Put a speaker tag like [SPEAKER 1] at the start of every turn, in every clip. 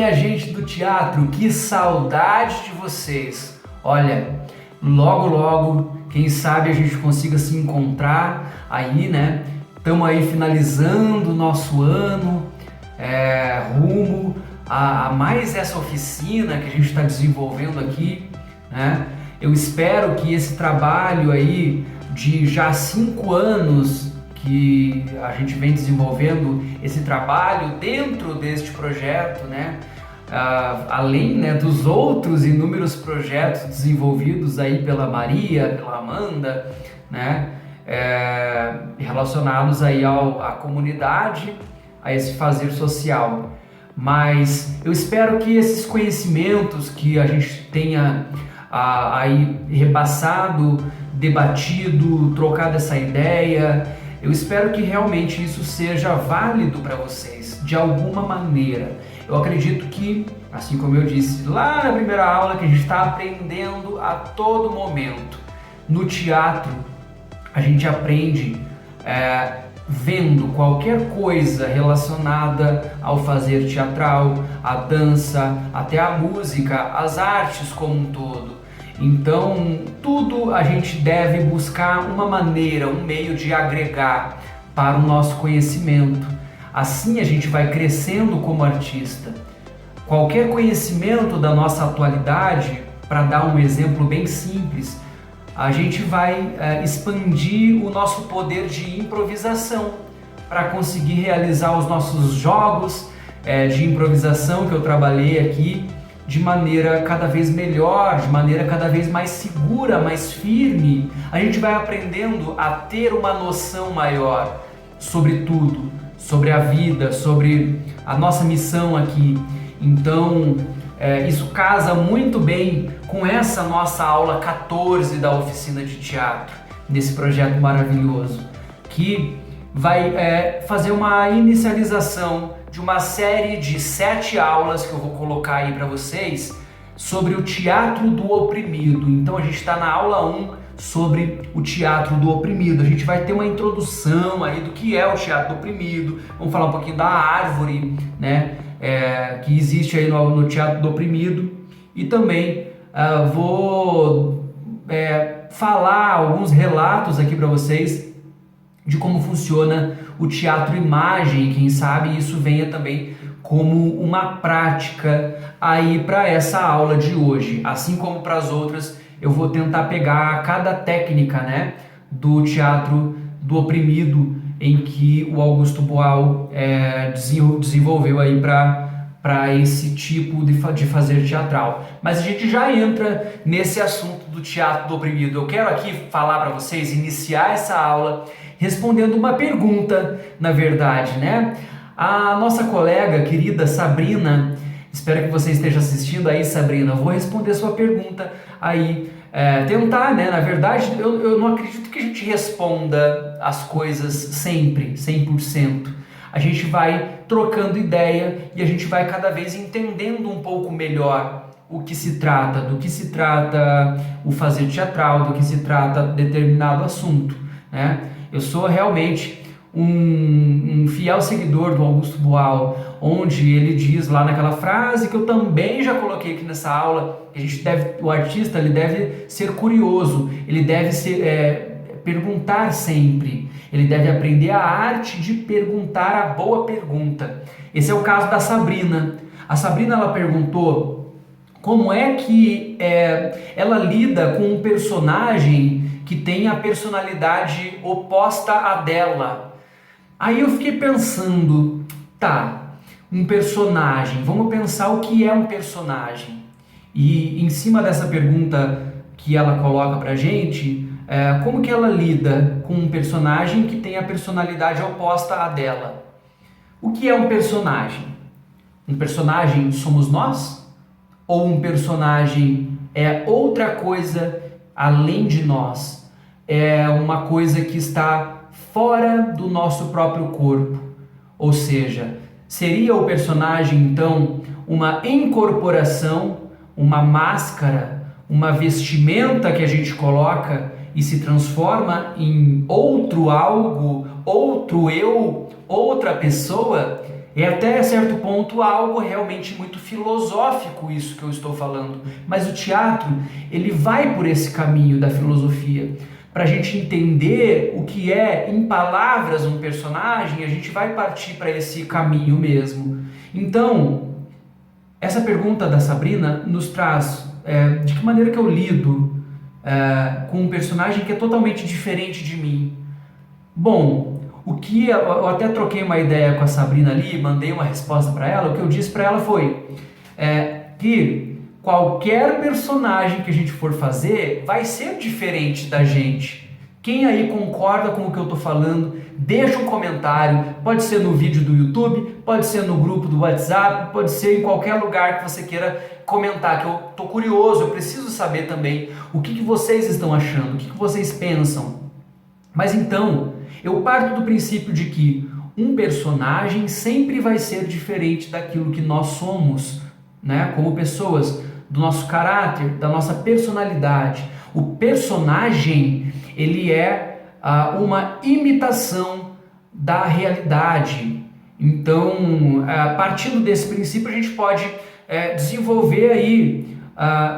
[SPEAKER 1] minha gente do teatro, que saudade de vocês. Olha, logo logo, quem sabe a gente consiga se encontrar aí, né? Estamos aí finalizando o nosso ano, rumo a mais essa oficina que a gente está desenvolvendo aqui, né? Eu espero que esse trabalho aí de já 5 anos que a gente vem desenvolvendo esse trabalho dentro deste projeto, né? Além, né, dos outros inúmeros projetos desenvolvidos aí pela Maria, pela Amanda, né? Relacionados aí à comunidade, a esse fazer social. Mas eu espero que esses conhecimentos que a gente tenha aí repassado, debatido, trocado essa ideia, eu espero que realmente isso seja válido para vocês, de alguma maneira. Eu acredito que, assim como eu disse lá na primeira aula, que a gente está aprendendo a todo momento. No teatro, a gente aprende vendo qualquer coisa relacionada ao fazer teatral, à dança, até à música, às artes como um todo. Então, tudo a gente deve buscar uma maneira, um meio de agregar para o nosso conhecimento. Assim a gente vai crescendo como artista. Qualquer conhecimento da nossa atualidade, para dar um exemplo bem simples, a gente vai expandir o nosso poder de improvisação para conseguir realizar os nossos jogos de improvisação que eu trabalhei aqui de maneira cada vez melhor, de maneira cada vez mais segura, mais firme. A gente vai aprendendo a ter uma noção maior sobre tudo, sobre a vida, sobre a nossa missão aqui. Então, isso casa muito bem com essa nossa aula 14 da oficina de teatro, desse projeto maravilhoso, que vai fazer uma inicialização de uma série de 7 aulas que eu vou colocar aí para vocês sobre o teatro do oprimido. Então a gente está na aula 1 sobre o teatro do oprimido. A gente vai ter uma introdução aí do que é o teatro do oprimido, vamos falar um pouquinho da árvore, né, que existe aí no teatro do oprimido, e também vou falar alguns relatos aqui para vocês de como funciona o teatro imagem. Quem sabe isso venha também como uma prática aí para essa aula de hoje. Assim como para as outras, eu vou tentar pegar cada técnica, né, do teatro do oprimido em que o Augusto Boal desenvolveu aí para esse tipo de fazer teatral. Mas a gente já entra nesse assunto do teatro do oprimido. Eu quero aqui falar para vocês, iniciar essa aula respondendo uma pergunta, na verdade, né? A nossa colega querida Sabrina, espero que você esteja assistindo aí, Sabrina, eu vou responder sua pergunta aí, tentar, né? Na verdade, eu não acredito que a gente responda as coisas sempre, 100%. A gente vai trocando ideia e a gente vai cada vez entendendo um pouco melhor o que se trata, do que se trata o fazer teatral, do que se trata determinado assunto, né? Eu sou realmente um fiel seguidor do Augusto Boal, onde ele diz lá naquela frase que eu também já coloquei aqui nessa aula, que o artista ele deve ser curioso, ele deve perguntar sempre, ele deve aprender a arte de perguntar a boa pergunta. Esse é o caso da Sabrina. A Sabrina, ela perguntou como é que ela lida com um personagem que tem a personalidade oposta à dela. Aí eu fiquei pensando, um personagem, vamos pensar o que é um personagem. E em cima dessa pergunta que ela coloca pra gente, como que ela lida com um personagem que tem a personalidade oposta à dela? O que é um personagem? Um personagem somos nós? Ou um personagem é outra coisa além de nós? É uma coisa que está fora do nosso próprio corpo. Ou seja, seria o personagem então uma incorporação, uma máscara, uma vestimenta que a gente coloca e se transforma em outro algo, outro eu, outra pessoa? É até certo ponto algo realmente muito filosófico isso que eu estou falando, mas o teatro ele vai por esse caminho da filosofia. Para a gente entender o que é em palavras um personagem, a gente vai partir para esse caminho mesmo. Então, essa pergunta da Sabrina nos traz de que maneira que eu lido com um personagem que é totalmente diferente de mim. Bom, o que eu até troquei uma ideia com a Sabrina ali, mandei uma resposta para ela. O que eu disse para ela foi que qualquer personagem que a gente for fazer vai ser diferente da gente. Quem aí concorda com o que eu estou falando, deixa um comentário, pode ser no vídeo do YouTube, pode ser no grupo do WhatsApp, pode ser em qualquer lugar que você queira comentar, que eu estou curioso, eu preciso saber também o que vocês estão achando, o que vocês pensam. Mas então, eu parto do princípio de que um personagem sempre vai ser diferente daquilo que nós somos, né? Como pessoas, do nosso caráter, da nossa personalidade. O personagem, ele é uma imitação da realidade. Então, partindo desse princípio, a gente pode desenvolver aí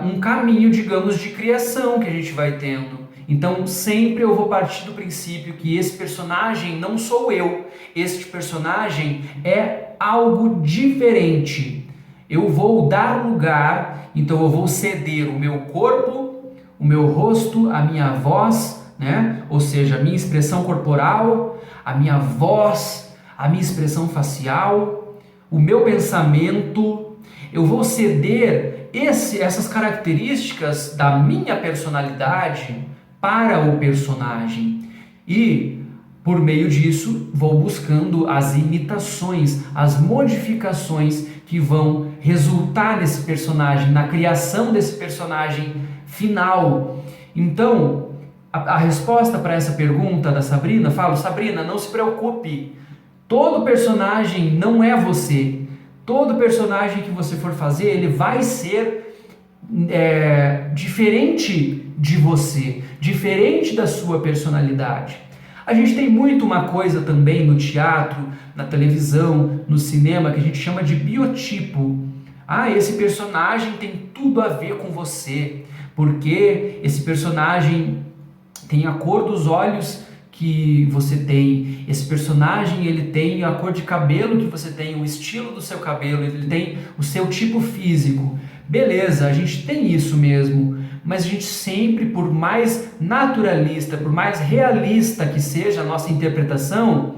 [SPEAKER 1] um caminho, digamos, de criação que a gente vai tendo. Então, sempre eu vou partir do princípio que esse personagem não sou eu. Este personagem é algo diferente. Eu vou dar lugar, então eu vou ceder o meu corpo, o meu rosto, a minha voz, né? Ou seja, a minha expressão corporal, a minha voz, a minha expressão facial, o meu pensamento. Eu vou ceder essas características da minha personalidade para o personagem e, por meio disso, vou buscando as imitações, as modificações que vão resultar nesse personagem, na criação desse personagem final. Então, a resposta para essa pergunta da Sabrina, falo, Sabrina, não se preocupe, todo personagem não é você. Todo personagem que você for fazer, ele vai ser diferente de você, diferente da sua personalidade. A gente tem muito uma coisa também no teatro, na televisão, no cinema, que a gente chama de biotipo. Esse personagem tem tudo a ver com você, porque esse personagem tem a cor dos olhos que você tem, esse personagem ele tem a cor de cabelo que você tem, o estilo do seu cabelo, ele tem o seu tipo físico. Beleza, a gente tem isso mesmo, mas a gente sempre, por mais naturalista, por mais realista que seja a nossa interpretação,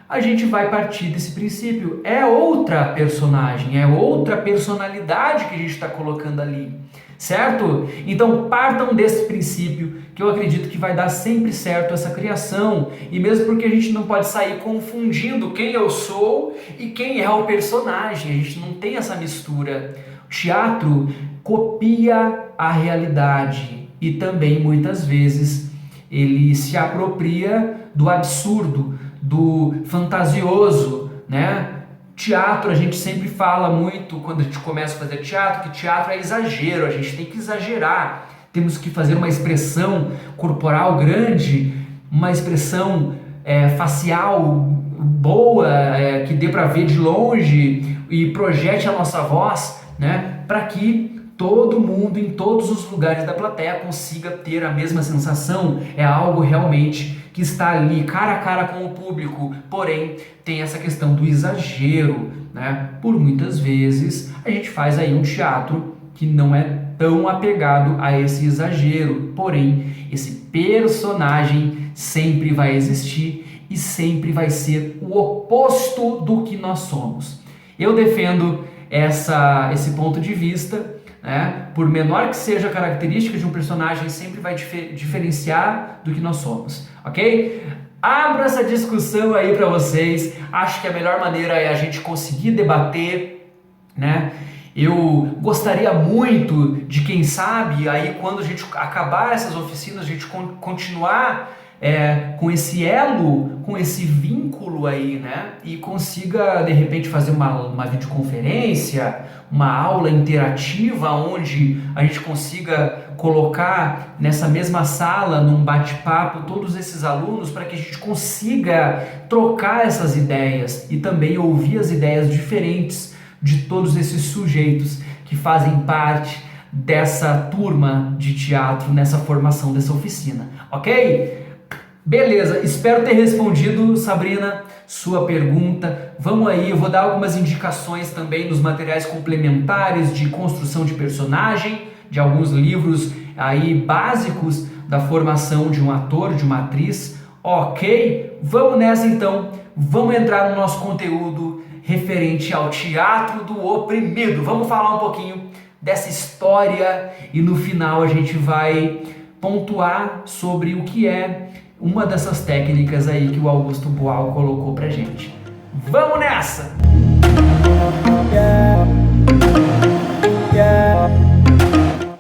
[SPEAKER 1] a gente vai partir desse princípio. É outra personagem, é outra personalidade que a gente está colocando ali, certo? Então partam desse princípio que eu acredito que vai dar sempre certo essa criação, e mesmo porque a gente não pode sair confundindo quem eu sou e quem é o personagem, a gente não tem essa mistura. O teatro copia a realidade e também muitas vezes ele se apropria do absurdo, do fantasioso, né? Teatro, a gente sempre fala muito quando a gente começa a fazer teatro, que teatro é exagero, a gente tem que exagerar, temos que fazer uma expressão corporal grande, uma expressão facial boa, que dê para ver de longe e projete a nossa voz, né? Para que todo mundo, em todos os lugares da plateia, consiga ter a mesma sensação. É algo realmente que está ali cara a cara com o público, porém tem essa questão do exagero, né? Por muitas vezes a gente faz aí um teatro que não é tão apegado a esse exagero, porém esse personagem sempre vai existir e sempre vai ser o oposto do que nós somos. Eu defendo esse ponto de vista, né? Por menor que seja a característica de um personagem, sempre vai diferenciar do que nós somos, ok? Abro essa discussão aí para vocês. Acho que a melhor maneira é a gente conseguir debater, né? Eu gostaria muito de, quem sabe, aí quando a gente acabar essas oficinas, a gente continuar com esse elo, com esse vínculo aí, né? E consiga, de repente, fazer uma videoconferência, uma aula interativa, onde a gente consiga colocar nessa mesma sala, num bate-papo, todos esses alunos, para que a gente consiga trocar essas ideias e também ouvir as ideias diferentes de todos esses sujeitos que fazem parte dessa turma de teatro, nessa formação dessa oficina, ok? Beleza, espero ter respondido, Sabrina, sua pergunta. Vamos aí, eu vou dar algumas indicações também dos materiais complementares de construção de personagem, de alguns livros aí básicos da formação de um ator, de uma atriz, ok? Vamos nessa então, vamos entrar no nosso conteúdo referente ao teatro do oprimido. Vamos falar um pouquinho dessa história e no final a gente vai pontuar sobre o que é uma dessas técnicas aí que o Augusto Boal colocou pra gente. Vamos nessa!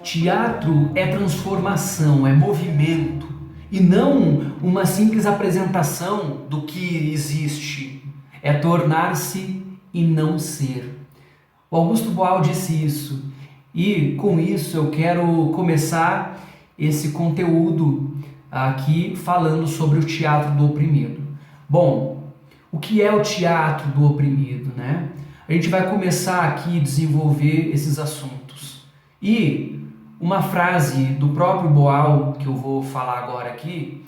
[SPEAKER 1] Teatro é transformação, é movimento e não uma simples apresentação do que existe. É tornar-se e não ser. O Augusto Boal disse isso e com isso eu quero começar esse conteúdo aqui falando sobre o teatro do oprimido. Bom, o que é o teatro do oprimido, né? A gente vai começar aqui a desenvolver esses assuntos. E uma frase do próprio Boal, que eu vou falar agora aqui,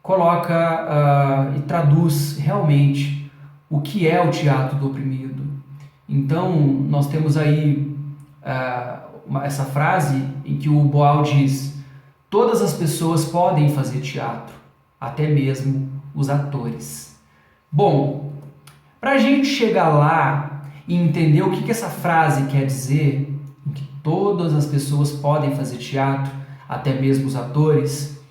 [SPEAKER 1] coloca e traduz realmente o que é o teatro do oprimido. Então, nós temos aí essa frase em que o Boal diz: todas as pessoas podem fazer teatro, até mesmo os atores. Bom, para a gente chegar lá e entender o que essa frase quer dizer, que todas as pessoas podem fazer teatro, até mesmo os atores,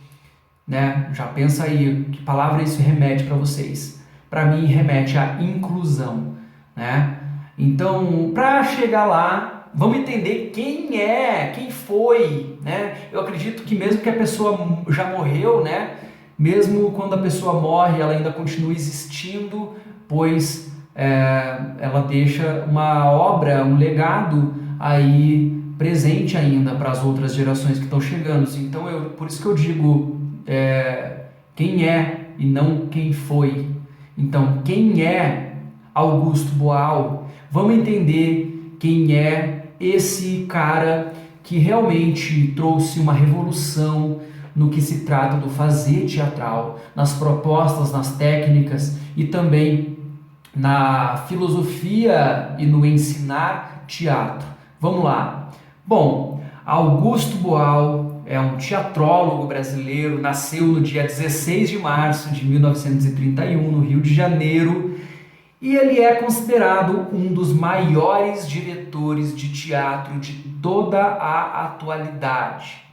[SPEAKER 1] né? Já pensa aí, que palavra isso remete para vocês? Para mim, remete à inclusão, né? Então, para chegar lá, vamos entender quem foi, né? Eu acredito que mesmo que a pessoa já morreu, né? Mesmo quando a pessoa morre, ela ainda continua existindo, pois ela deixa uma obra, um legado aí presente ainda para as outras gerações que estão chegando. Então, por isso que eu digo quem é e não quem foi. Então, quem é Augusto Boal? Vamos entender quem é esse cara que realmente trouxe uma revolução no que se trata do fazer teatral, nas propostas, nas técnicas e também na filosofia e no ensinar teatro. Vamos lá. Bom, Augusto Boal é um teatrólogo brasileiro, nasceu no dia 16 de março de 1931, no Rio de Janeiro, e ele é considerado um dos maiores diretores de teatro de toda a atualidade.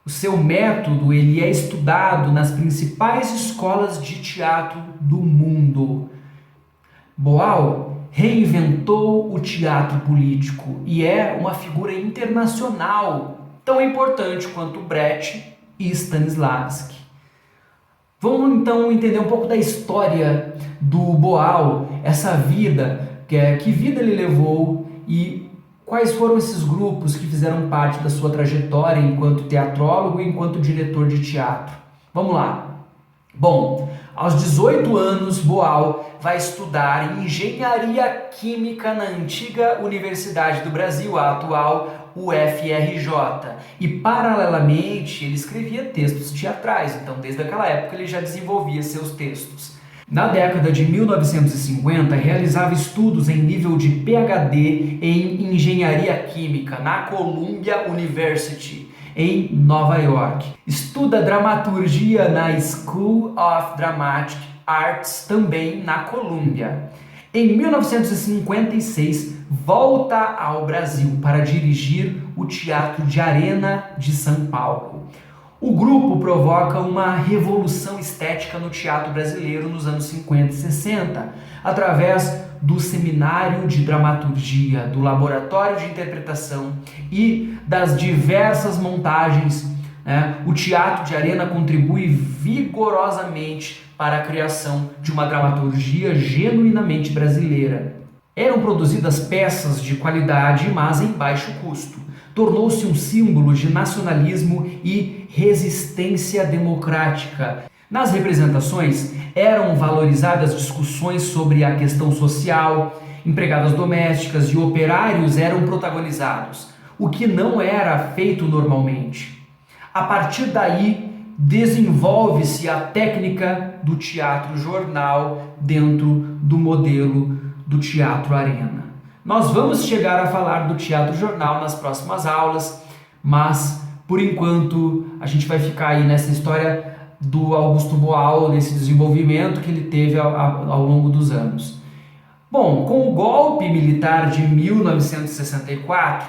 [SPEAKER 1] O seu método ele é estudado nas principais escolas de teatro do mundo. Boal reinventou o teatro político e é uma figura internacional, tão importante quanto Brecht e Stanislavski. Vamos então entender um pouco da história do Boal, essa vida, que vida ele levou e quais foram esses grupos que fizeram parte da sua trajetória enquanto teatrólogo e enquanto diretor de teatro. Vamos lá. Bom, aos 18 anos, Boal vai estudar engenharia química na antiga Universidade do Brasil, a atual UFRJ. E, paralelamente, ele escrevia textos teatrais, então desde aquela época ele já desenvolvia seus textos. Na década de 1950, realizava estudos em nível de PhD em engenharia química na Columbia University, em Nova York. Estuda dramaturgia na School of Dramatic Arts, também na Columbia. Em 1956, volta ao Brasil para dirigir o Teatro de Arena de São Paulo. O grupo provoca uma revolução estética no teatro brasileiro nos anos 50 e 60, através do Seminário de Dramaturgia, do Laboratório de Interpretação e das diversas montagens né? O teatro de arena contribui vigorosamente para a criação de uma dramaturgia genuinamente brasileira. Eram produzidas peças de qualidade, mas em baixo custo. Tornou-se um símbolo de nacionalismo e resistência democrática. Nas representações eram valorizadas discussões sobre a questão social, empregadas domésticas e operários eram protagonizados, o que não era feito normalmente. A partir daí, desenvolve-se a técnica do teatro-jornal dentro do modelo do teatro-arena. Nós vamos chegar a falar do teatro-jornal nas próximas aulas, mas, por enquanto, a gente vai ficar aí nessa história do Augusto Boal, nesse desenvolvimento que ele teve ao longo dos anos. Bom, com o golpe militar de 1964,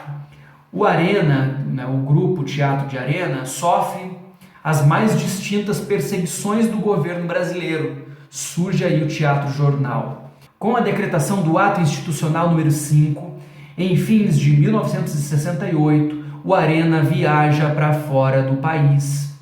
[SPEAKER 1] o Arena, né, o grupo Teatro de Arena, sofre as mais distintas perseguições do governo brasileiro. Surge aí o teatro-jornal. Com a decretação do Ato Institucional número 5, em fins de 1968, o Arena viaja para fora do país.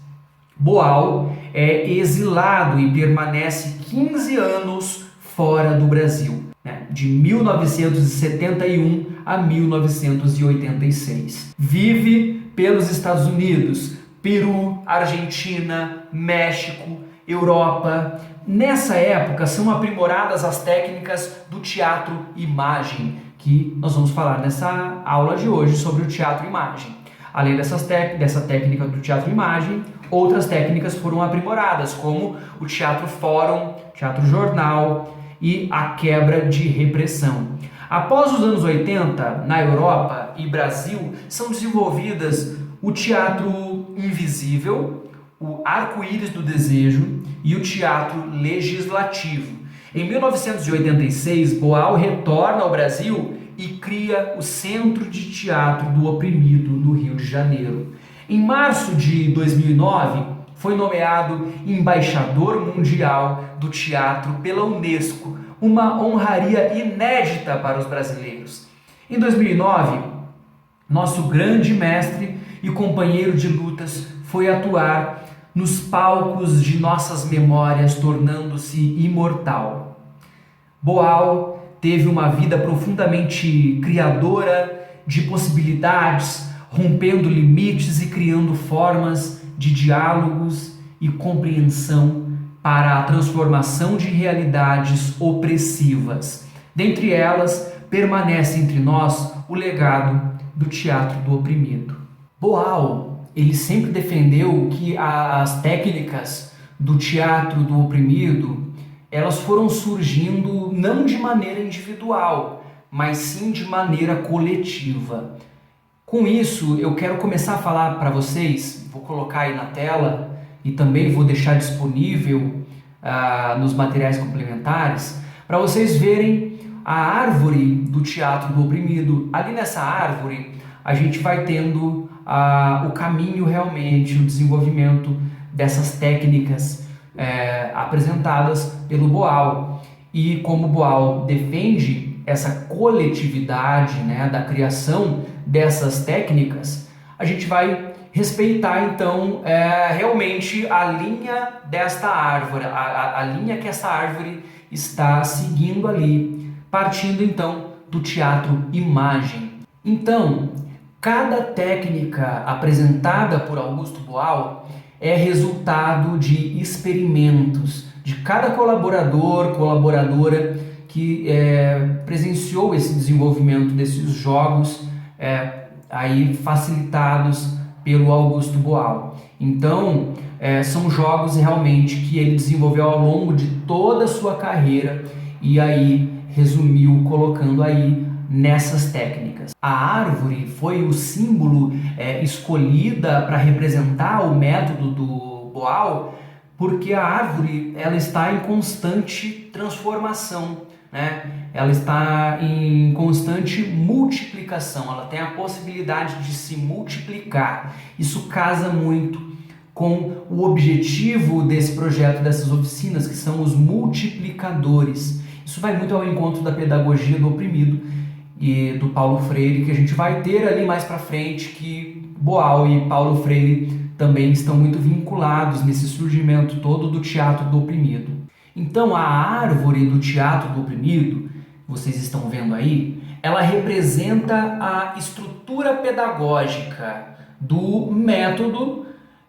[SPEAKER 1] Boal é exilado e permanece 15 anos fora do Brasil, né? De 1971 a 1986. Vive pelos Estados Unidos, Peru, Argentina, México, Europa. Nessa época são aprimoradas as técnicas do teatro-imagem, que nós vamos falar nessa aula de hoje sobre o teatro-imagem. Além dessa técnica do teatro-imagem, outras técnicas foram aprimoradas, como o teatro-fórum, teatro-jornal e a quebra de repressão. Após os anos 80, na Europa e Brasil, são desenvolvidas o teatro invisível, o arco-íris do desejo e o teatro legislativo. Em 1986, Boal retorna ao Brasil e cria o Centro de Teatro do Oprimido, no Rio de Janeiro. Em março de 2009, foi nomeado embaixador mundial do teatro pela Unesco, uma honraria inédita para os brasileiros. Em 2009, nosso grande mestre e companheiro de lutas foi atuar nos palcos de nossas memórias, tornando-se imortal. Boal teve uma vida profundamente criadora de possibilidades, rompendo limites e criando formas de diálogos e compreensão para a transformação de realidades opressivas. Dentre elas, permanece entre nós o legado do teatro do oprimido. Boal, ele sempre defendeu que as técnicas do teatro do oprimido, elas foram surgindo não de maneira individual, mas sim de maneira coletiva. Com isso, eu quero começar a falar para vocês, vou colocar aí na tela e também vou deixar disponível nos materiais complementares, para vocês verem a árvore do teatro do oprimido. Ali nessa árvore, a gente vai tendo o caminho realmente, o desenvolvimento dessas técnicas apresentadas pelo Boal. E como Boal defende essa coletividade, né, da criação dessas técnicas, a gente vai respeitar então realmente a linha desta árvore, a linha que essa árvore está seguindo ali, partindo então do teatro-imagem. Então, cada técnica apresentada por Augusto Boal é resultado de experimentos de cada colaborador, colaboradora que presenciou esse desenvolvimento desses jogos aí facilitados pelo Augusto Boal. Então, são jogos realmente que ele desenvolveu ao longo de toda a sua carreira e aí resumiu colocando aí nessas técnicas. A árvore foi o símbolo escolhida para representar o método do Boal, porque a árvore ela está em constante transformação, né? Ela está em constante multiplicação, ela tem a possibilidade de se multiplicar. Isso casa muito com o objetivo desse projeto, dessas oficinas, que são os multiplicadores. Isso vai muito ao encontro da pedagogia do oprimido e do Paulo Freire, que a gente vai ter ali mais para frente, que Boal e Paulo Freire também estão muito vinculados nesse surgimento todo do teatro do oprimido. Então, a árvore do teatro do oprimido, vocês estão vendo aí, ela representa a estrutura pedagógica do método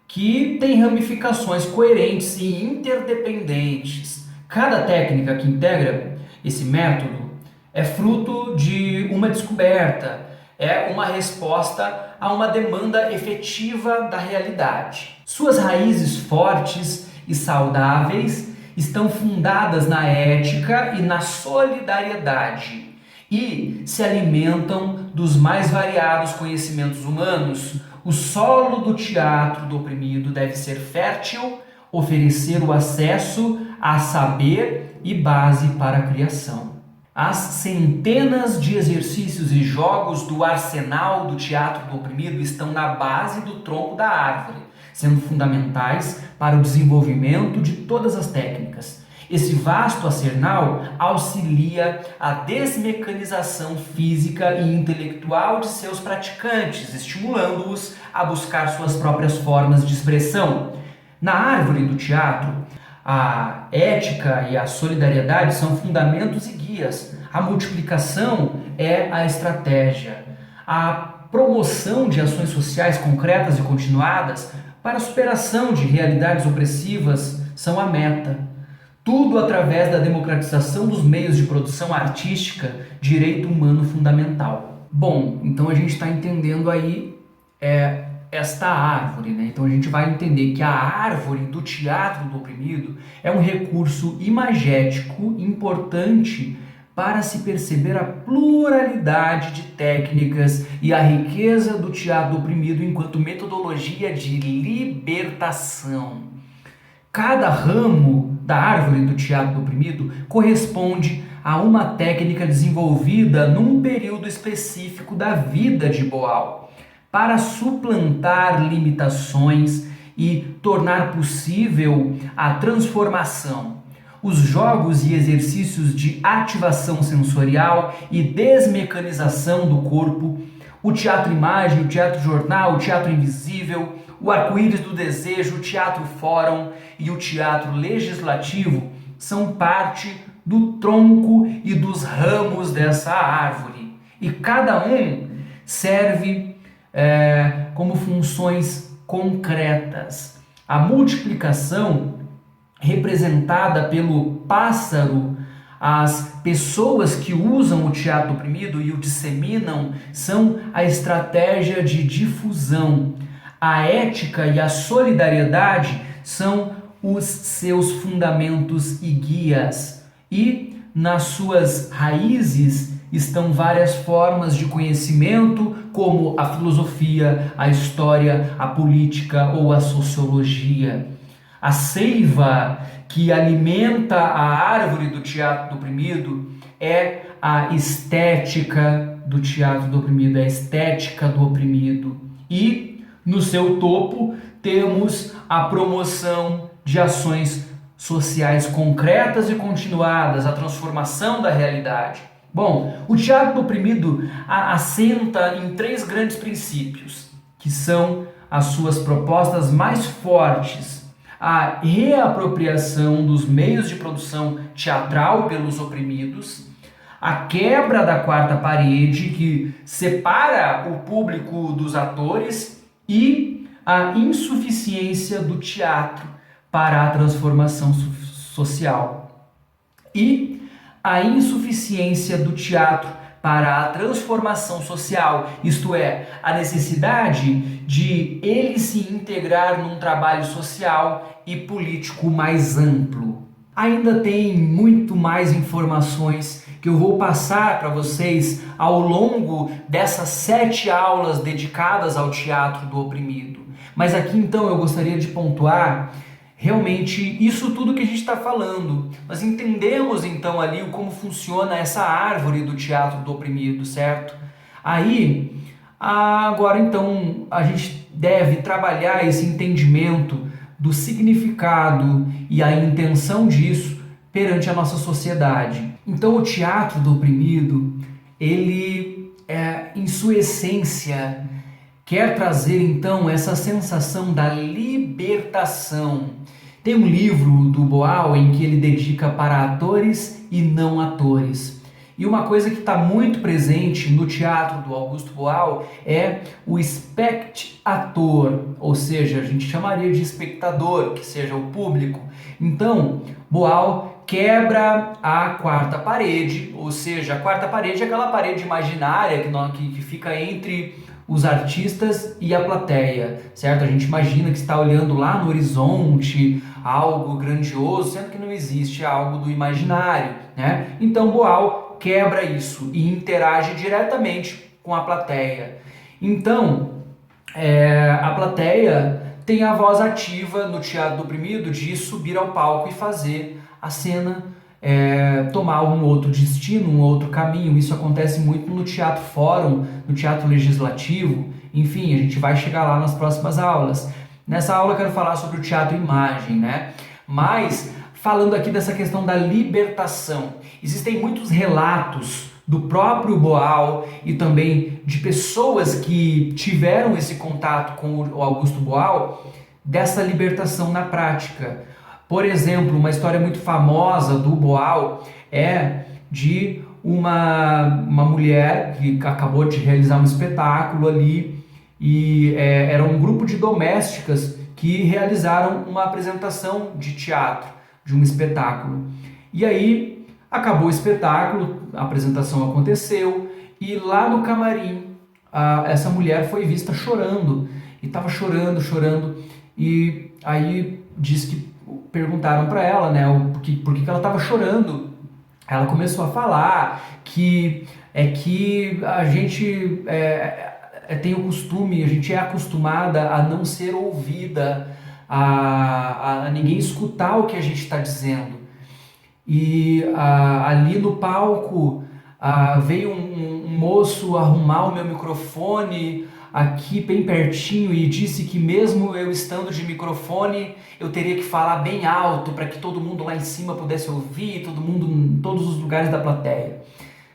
[SPEAKER 1] que tem ramificações coerentes e interdependentes. Cada técnica que integra esse método é fruto de uma descoberta, é uma resposta a uma demanda efetiva da realidade. Suas raízes fortes e saudáveis estão fundadas na ética e na solidariedade e se alimentam dos mais variados conhecimentos humanos. O solo do teatro do oprimido deve ser fértil, oferecer o acesso a saber e base para a criação. As centenas de exercícios e jogos do arsenal do teatro do oprimido estão na base do tronco da árvore, sendo fundamentais para o desenvolvimento de todas as técnicas. Esse vasto arsenal auxilia a desmecanização física e intelectual de seus praticantes, estimulando-os a buscar suas próprias formas de expressão. Na árvore do teatro, a ética e a solidariedade são fundamentos e guias. A multiplicação é a estratégia. A promoção de ações sociais concretas e continuadas para a superação de realidades opressivas são a meta. Tudo através da democratização dos meios de produção artística, direito humano fundamental. Bom, então a gente está entendendo aí esta árvore, né? Então a gente vai entender que a árvore do teatro do oprimido é um recurso imagético importante para se perceber a pluralidade de técnicas e a riqueza do teatro do oprimido enquanto metodologia de libertação. Cada ramo da árvore do teatro do oprimido corresponde a uma técnica desenvolvida num período específico da vida de Boal, para suplantar limitações e tornar possível a transformação. Os jogos e exercícios de ativação sensorial e desmecanização do corpo, o teatro-imagem, o teatro-jornal, o teatro invisível, o arco-íris do desejo, o teatro-fórum e o teatro legislativo são parte do tronco e dos ramos dessa árvore. E cada um serve como funções concretas. A multiplicação, representada pelo pássaro, as pessoas que usam o teatro oprimido e o disseminam, são a estratégia de difusão. A ética e a solidariedade são os seus fundamentos e guias. E nas suas raízes estão várias formas de conhecimento, como a filosofia, a história, a política ou a sociologia. A seiva que alimenta a árvore do teatro do oprimido é a estética do teatro do oprimido, a estética do oprimido. E no seu topo temos a promoção de ações sociais concretas e continuadas, a transformação da realidade. Bom, o teatro do oprimido assenta em 3 grandes princípios, que são as suas propostas mais fortes: a reapropriação dos meios de produção teatral pelos oprimidos, a quebra da quarta parede que separa o público dos atores e a insuficiência do teatro para a transformação social. E a insuficiência do teatro para a transformação social, isto é, a necessidade de ele se integrar num trabalho social e político mais amplo. Ainda tem muito mais informações que eu vou passar para vocês ao longo dessas 7 aulas dedicadas ao teatro do oprimido. Mas aqui então eu gostaria de pontuar realmente isso tudo que a gente está falando. Nós entendemos então ali como funciona essa árvore do teatro do oprimido, certo? Aí, agora então a gente deve trabalhar esse entendimento do significado e a intenção disso perante a nossa sociedade. Então o teatro do oprimido, ele em sua essência, quer trazer então essa sensação da libertação. Tem um livro do Boal em que ele dedica para atores e não atores. E uma coisa que está muito presente no teatro do Augusto Boal é o espectator, ou seja, a gente chamaria de espectador, que seja o público. Então, Boal quebra a quarta parede, ou seja, a quarta parede é aquela parede imaginária que fica entre os artistas e a plateia, certo? A gente imagina que está olhando lá no horizonte algo grandioso, sendo que não existe, é algo do imaginário, né? Então Boal quebra isso e interage diretamente com a plateia. Então, a plateia tem a voz ativa no teatro do oprimido de subir ao palco e fazer a cena tomar um outro destino, um outro caminho. Isso acontece muito no teatro fórum, no teatro legislativo. Enfim, a gente vai chegar lá nas próximas aulas. Nessa aula eu quero falar sobre o teatro imagem, né? Mas, falando aqui dessa questão da libertação, existem muitos relatos do próprio Boal e também de pessoas que tiveram esse contato com o Augusto Boal, dessa libertação na prática. Por exemplo, uma história muito famosa do Boal é de uma mulher que acabou de realizar um espetáculo ali e era um grupo de domésticas que realizaram uma apresentação de teatro, de um espetáculo. E aí acabou o espetáculo, a apresentação aconteceu e lá no camarim essa mulher foi vista chorando e estava chorando e aí diz que perguntaram para ela, né, por que ela estava chorando. Ela começou a falar que a gente tem o costume, a gente é acostumada a não ser ouvida, a ninguém escutar o que a gente está dizendo. E ali no palco veio um moço arrumar o meu microfone aqui bem pertinho e disse que mesmo eu estando de microfone, eu teria que falar bem alto para que todo mundo lá em cima pudesse ouvir, todo mundo em todos os lugares da plateia.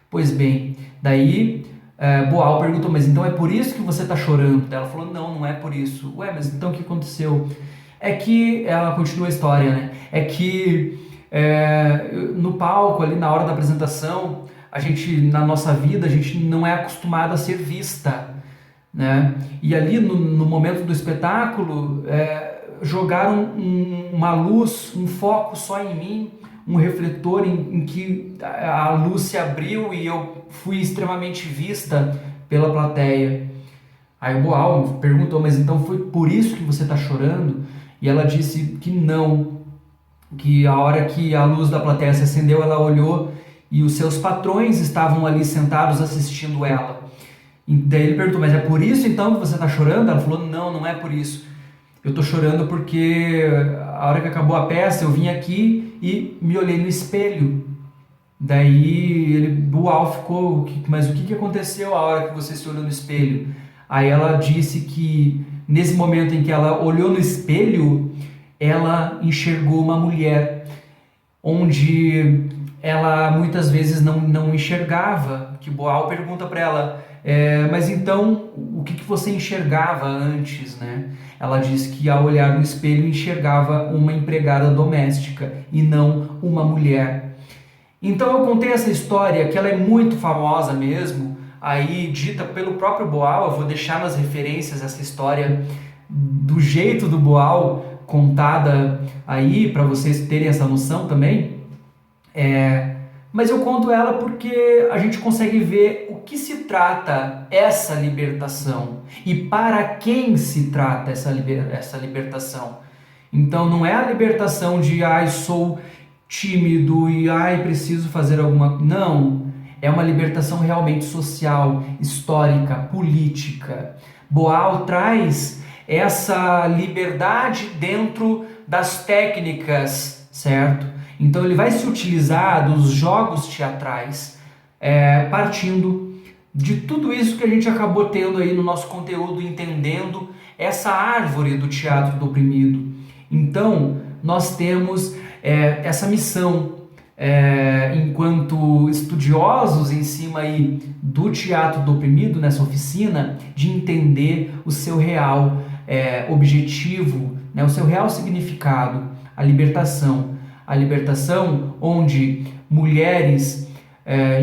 [SPEAKER 1] Pois bem, daí Boal perguntou, mas então é por isso que você está chorando? Ela falou, não é por isso. Ué, mas então o que aconteceu? É que, ela continua a história, né? É que no palco, ali na hora da apresentação, a gente, na nossa vida, a gente não é acostumado a ser vista, né? E ali no momento do espetáculo jogaram uma luz, um foco só em mim, um refletor em que a luz se abriu e eu fui extremamente vista pela plateia. Aí o Boal perguntou, mas então foi por isso que você está chorando? E ela disse que não, que a hora que a luz da plateia se acendeu, ela olhou e os seus patrões estavam ali sentados assistindo ela. E daí ele perguntou, mas é por isso então que você está chorando? Ela falou, não é por isso. Eu estou chorando porque a hora que acabou a peça eu vim aqui e me olhei no espelho. Daí Boal ficou, mas o que aconteceu a hora que você se olhou no espelho? Aí ela disse que nesse momento em que ela olhou no espelho, ela enxergou uma mulher onde ela muitas vezes não enxergava. Que Boal pergunta para ela, mas então o que você enxergava antes, né? Ela diz que ao olhar no espelho enxergava uma empregada doméstica e não uma mulher. Então eu contei essa história que ela é muito famosa mesmo, aí dita pelo próprio Boal. Eu vou deixar nas referências essa história do jeito do Boal contada aí para vocês terem essa noção também. Mas eu conto ela porque a gente consegue ver o que se trata essa libertação e para quem se trata essa libertação. Então não é a libertação de sou tímido e preciso fazer alguma... Não, é uma libertação realmente social, histórica, política. Boal traz essa liberdade dentro das técnicas, certo? Então ele vai se utilizar dos jogos teatrais, partindo de tudo isso que a gente acabou tendo aí no nosso conteúdo, entendendo essa árvore do teatro do oprimido. Então nós temos essa missão enquanto estudiosos em cima aí do teatro do oprimido, nessa oficina, de entender o seu real objetivo, né, o seu real significado, a libertação. A libertação onde mulheres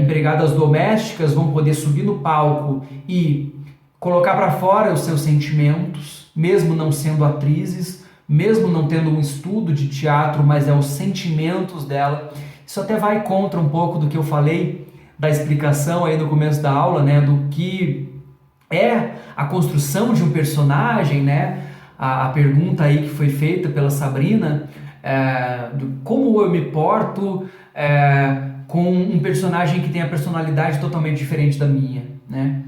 [SPEAKER 1] empregadas domésticas vão poder subir no palco e colocar para fora os seus sentimentos, mesmo não sendo atrizes, mesmo não tendo um estudo de teatro, mas os sentimentos dela. Isso até vai contra um pouco do que eu falei da explicação aí no começo da aula, né, do que é a construção de um personagem, né, a pergunta aí que foi feita pela Sabrina, de como eu me porto com um personagem que tem a personalidade totalmente diferente da minha, né?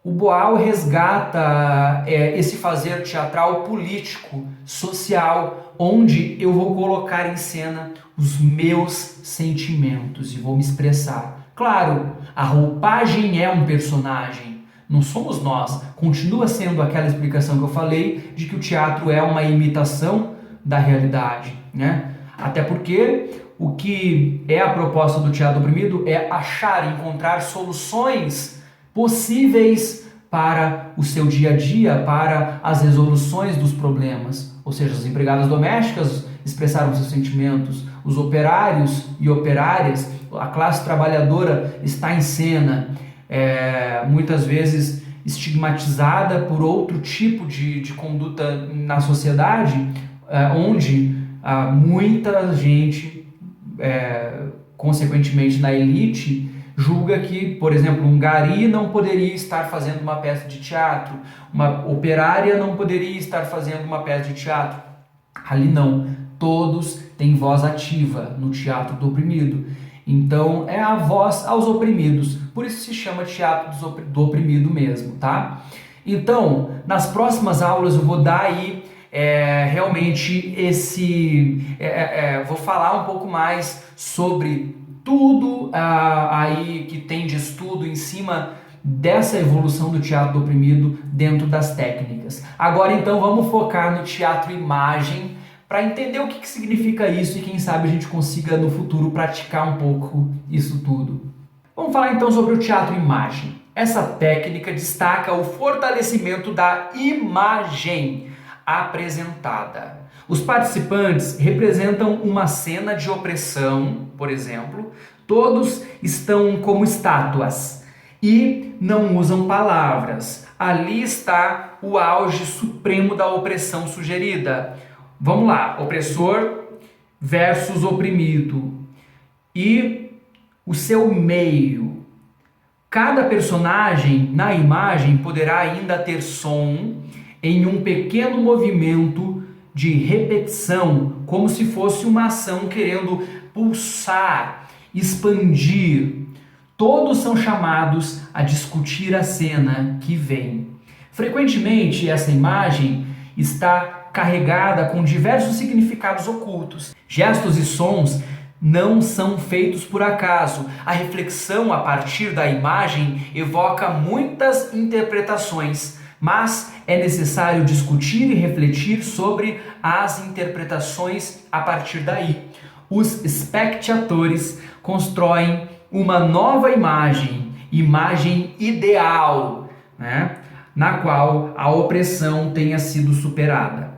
[SPEAKER 1] O Boal resgata esse fazer teatral político, social, onde eu vou colocar em cena os meus sentimentos e vou me expressar. Claro, a roupagem é um personagem, não somos nós. Continua sendo aquela explicação que eu falei de que o teatro é uma imitação da realidade, né? Até porque o que é a proposta do teatro oprimido é achar, encontrar soluções possíveis para o seu dia a dia, para as resoluções dos problemas. Ou seja, as empregadas domésticas expressaram seus sentimentos, os operários e operárias, a classe trabalhadora está em cena, muitas vezes estigmatizada por outro tipo de conduta na sociedade, onde muita gente, consequentemente na elite, julga que, por exemplo, um gari não poderia estar fazendo uma peça de teatro, uma operária não poderia estar fazendo uma peça de teatro. Ali não, todos têm voz ativa no teatro do oprimido. Então é a voz aos oprimidos, por isso se chama teatro do oprimido mesmo, tá? Então, nas próximas aulas eu vou dar aí realmente vou falar um pouco mais sobre tudo aí que tem de estudo em cima dessa evolução do teatro do oprimido dentro das técnicas. Agora então vamos focar no teatro imagem para entender o que significa isso e quem sabe a gente consiga no futuro praticar um pouco isso tudo. Vamos falar então sobre o teatro imagem. Essa técnica destaca o fortalecimento da imagem apresentada. Os participantes representam uma cena de opressão, por exemplo, todos estão como estátuas e não usam palavras. Ali está o auge supremo da opressão sugerida. Vamos lá, opressor versus oprimido e o seu meio. Cada personagem na imagem poderá ainda ter som em um pequeno movimento de repetição, como se fosse uma ação querendo pulsar, expandir. Todos são chamados a discutir a cena que vem. Frequentemente, essa imagem está carregada com diversos significados ocultos. Gestos e sons não são feitos por acaso. A reflexão a partir da imagem evoca muitas interpretações, mas é necessário discutir e refletir sobre as interpretações a partir daí. Os espectadores constroem uma nova imagem ideal, né, na qual a opressão tenha sido superada.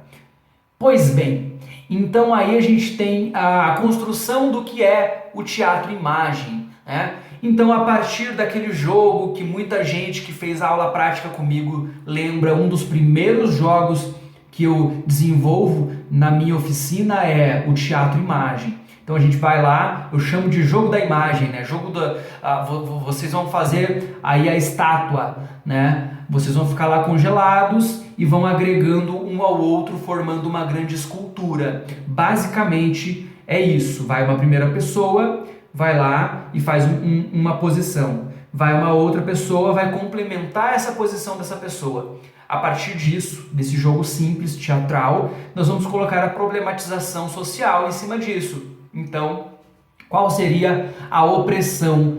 [SPEAKER 1] Pois bem, então aí a gente tem a construção do que é o teatro imagem, né? Então, a partir daquele jogo que muita gente que fez aula prática comigo lembra, um dos primeiros jogos que eu desenvolvo na minha oficina é o teatro imagem. Então a gente vai lá, eu chamo de jogo da imagem, né? Vocês vão fazer aí a estátua, né? Vocês vão ficar lá congelados e vão agregando um ao outro, formando uma grande escultura. Basicamente é isso. Vai uma primeira pessoa, vai lá e faz uma posição. Vai uma outra pessoa, vai complementar essa posição dessa pessoa. A partir disso, desse jogo simples, teatral, nós vamos colocar a problematização social em cima disso. Então, qual seria a opressão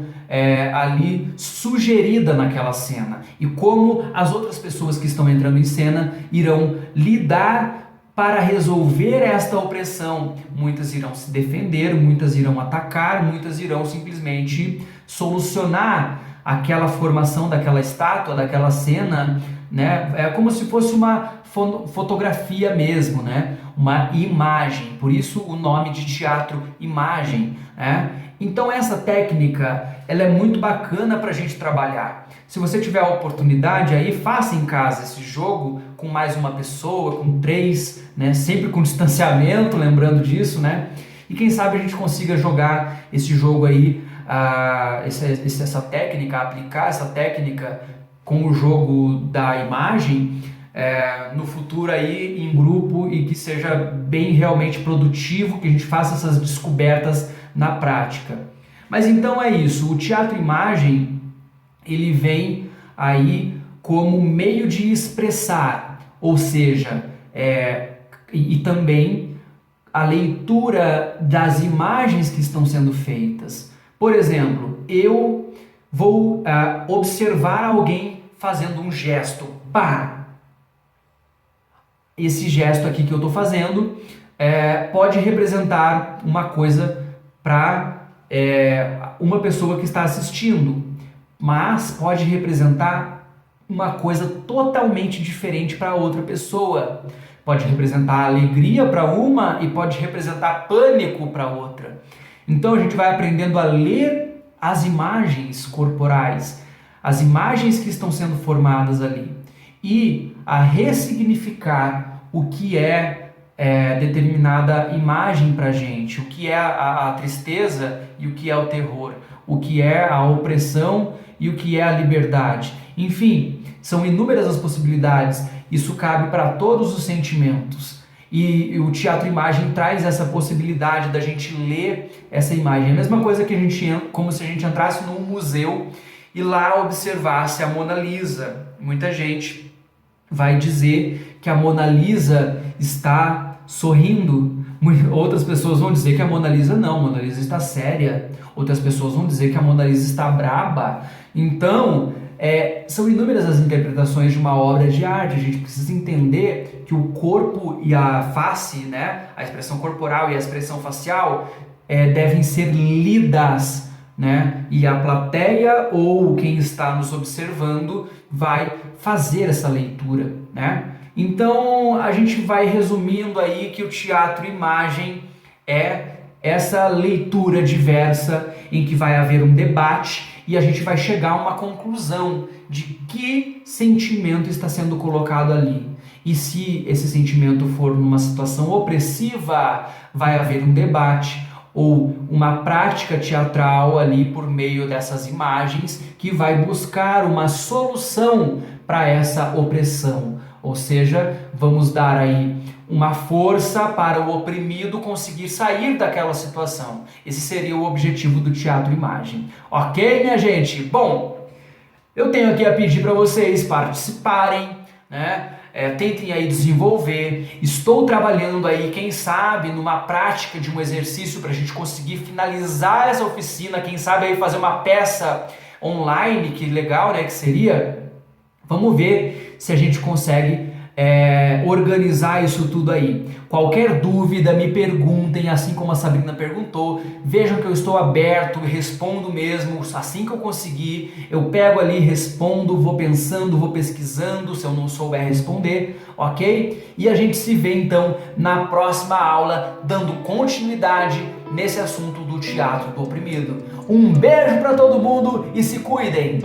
[SPEAKER 1] ali sugerida naquela cena? E como as outras pessoas que estão entrando em cena irão lidar para resolver esta opressão. Muitas irão se defender, muitas irão atacar, muitas irão simplesmente solucionar aquela formação daquela estátua, daquela cena, né? É como se fosse uma fotografia mesmo, né? Uma imagem. Por isso o nome de teatro imagem, né? Então essa técnica, ela é muito bacana para a gente trabalhar. Se você tiver a oportunidade aí, faça em casa esse jogo com mais uma pessoa, com 3, né? Sempre com distanciamento, lembrando disso, né? E quem sabe a gente consiga jogar esse jogo aí, essa técnica, aplicar essa técnica com o jogo da imagem no futuro aí em grupo, e que seja bem realmente produtivo, que a gente faça essas descobertas na prática. Mas então é isso, o teatro-imagem, ele vem aí como meio de expressar, ou seja, e também a leitura das imagens que estão sendo feitas. Por exemplo, eu vou observar alguém fazendo um gesto, pá! Esse gesto aqui que eu estou fazendo pode representar uma coisa para uma pessoa que está assistindo, mas pode representar uma coisa totalmente diferente para outra pessoa. Pode representar alegria para uma e pode representar pânico para outra. Então a gente vai aprendendo a ler as imagens corporais, as imagens que estão sendo formadas ali, e a ressignificar o que determinada imagem para a gente, o que é a tristeza e o que é o terror, o que é a opressão e o que é a liberdade. Enfim, são inúmeras as possibilidades, isso cabe para todos os sentimentos. E o teatro-imagem traz essa possibilidade da gente ler essa imagem. É a mesma coisa que como se a gente entrasse num museu e lá observasse a Mona Lisa. Muita gente vai dizer que a Mona Lisa está sorrindo. Outras pessoas vão dizer que a Mona Lisa não, a Mona Lisa está séria. Outras pessoas vão dizer que a Mona Lisa está braba. Então, são inúmeras as interpretações de uma obra de arte. A gente precisa entender que o corpo e a face, né, a expressão corporal e a expressão facial devem ser lidas, né? E a plateia ou quem está nos observando vai fazer essa leitura, né? Então a gente vai resumindo aí que o teatro-imagem é essa leitura diversa em que vai haver um debate e a gente vai chegar a uma conclusão de que sentimento está sendo colocado ali. E se esse sentimento for numa situação opressiva, vai haver um debate ou uma prática teatral ali por meio dessas imagens que vai buscar uma solução para essa opressão. Ou seja, vamos dar aí uma força para o oprimido conseguir sair daquela situação. Esse seria o objetivo do teatro-imagem. Ok, minha gente? Bom, eu tenho aqui a pedir para vocês participarem, né? Tentem aí desenvolver. Estou trabalhando aí, quem sabe, numa prática de um exercício para a gente conseguir finalizar essa oficina, quem sabe aí fazer uma peça online, que legal, né, que seria. Vamos ver se a gente consegue organizar isso tudo aí. Qualquer dúvida, me perguntem, assim como a Sabrina perguntou. Vejam que eu estou aberto e respondo mesmo, assim que eu conseguir. Eu pego ali, respondo, vou pensando, vou pesquisando, se eu não souber responder, ok? E a gente se vê então na próxima aula, dando continuidade nesse assunto do teatro do oprimido. Um beijo para todo mundo e se cuidem!